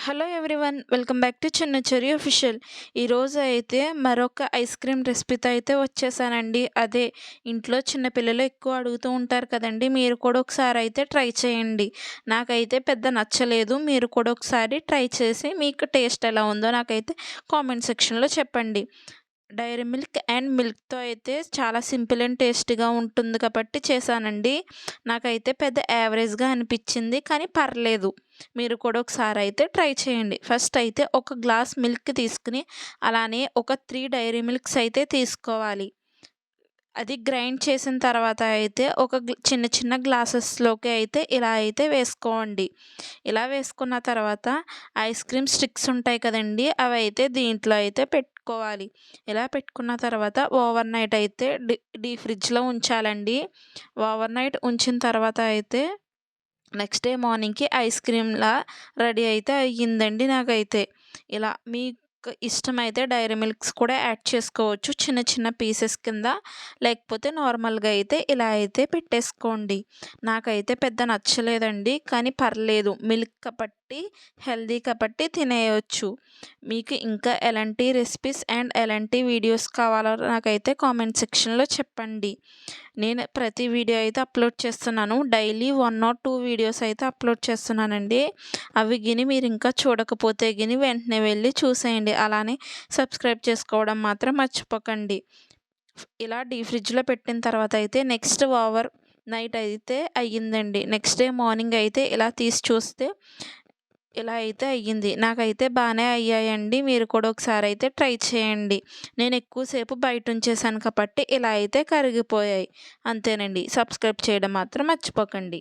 Hello everyone, welcome back to చిన్న చెరి official. ఈరోజు అయితే మరొక ఐస్ క్రీమ్ రెసిపీతో అయితే వచ్చేసానండి. అదే ఇంట్లో చిన్నపిల్లలు ఎక్కువ అడుగుతూ ఉంటారు కదండి, మీరు కూడా ఒకసారి అయితే ట్రై చేయండి. నాకైతే పెద్ద నచ్చలేదు, మీరు కూడా ఒకసారి ట్రై చేసి మీకు టేస్ట్ ఎలా ఉందో నాకైతే కామెంట్ సెక్షన్లో చెప్పండి. డైరీ మిల్క్ అండ్ మిల్క్తో అయితే చాలా సింపుల్ అండ్ టేస్టీగా ఉంటుంది కాబట్టి చేశానండి. నాకైతే పెద్ద యావరేజ్గా అనిపించింది, కానీ పర్లేదు. మీరు కూడా ఒకసారి అయితే ట్రై చేయండి. ఫస్ట్ అయితే ఒక గ్లాస్ మిల్క్ తీసుకుని అలానే ఒక 3 డైరీ మిల్క్స్ అయితే తీసుకోవాలి. అది గ్రైండ్ చేసిన తర్వాత అయితే ఒక చిన్న చిన్న గ్లాసెస్లోకి అయితే ఇలా అయితే వేసుకోండి. ఇలా వేసుకున్న తర్వాత ఐస్ క్రీమ్ స్టిక్స్ ఉంటాయి కదండి, అవి అయితే దీంట్లో అయితే పెట్టుకోవాలి. ఇలా పెట్టుకున్న తర్వాత ఓవర్ నైట్ అయితే డీప్ ఫ్రిడ్జ్లో ఉంచాలండి. ఓవర్ నైట్ ఉంచిన తర్వాత అయితే నెక్స్ట్ డే మార్నింగ్కి ఐస్ క్రీమ్లా రెడీ అయితే అయ్యిందండి. నాకైతే ఇలా మీకు ఇష్టమైతే డైరీ మిల్క్స్ కూడా యాడ్ చేసుకోవచ్చు, చిన్న చిన్న పీసెస్ కింద. లేకపోతే నార్మల్గా అయితే ఇలా అయితే పెట్టేసుకోండి. నాకైతే పెద్ద నచ్చలేదండి, కానీ పర్లేదు, మిల్క్ కాబట్టి హెల్దీ కాబట్టి తినేయవచ్చు. మీకు ఇంకా ఎలాంటి రెసిపీస్ అండ్ ఎలాంటి వీడియోస్ కావాలో నాకైతే కామెంట్ సెక్షన్లో చెప్పండి. నేను ప్రతి వీడియో అయితే అప్లోడ్ చేస్తున్నాను. డైలీ 1 or 2 వీడియోస్ అయితే అప్లోడ్ చేస్తున్నానండి. అవి గిని మీరు ఇంకా చూడకపోతే గిని వెంటనే వెళ్ళి చూసేయండి. అలానే సబ్స్క్రైబ్ చేసుకోవడం మాత్రం మర్చిపోకండి. ఇలా డీప్ ఫ్రిడ్జ్లో పెట్టిన తర్వాత అయితే నెక్స్ట్ ఓవర్ నైట్ అయితే అయ్యిందండి. నెక్స్ట్ డే మార్నింగ్ అయితే ఇలా తీసి చూస్తే ఇలా అయితే అయ్యింది. నాకైతే బాగానే అయ్యాయండి. మీరు కూడా ఒకసారి అయితే ట్రై చేయండి. నేను ఎక్కువసేపు బయట ఉంచేసాను కాబట్టి ఇలా అయితే కరిగిపోయాయి. అంతేనండి. సబ్స్క్రైబ్ చేయడం మాత్రం మర్చిపోకండి.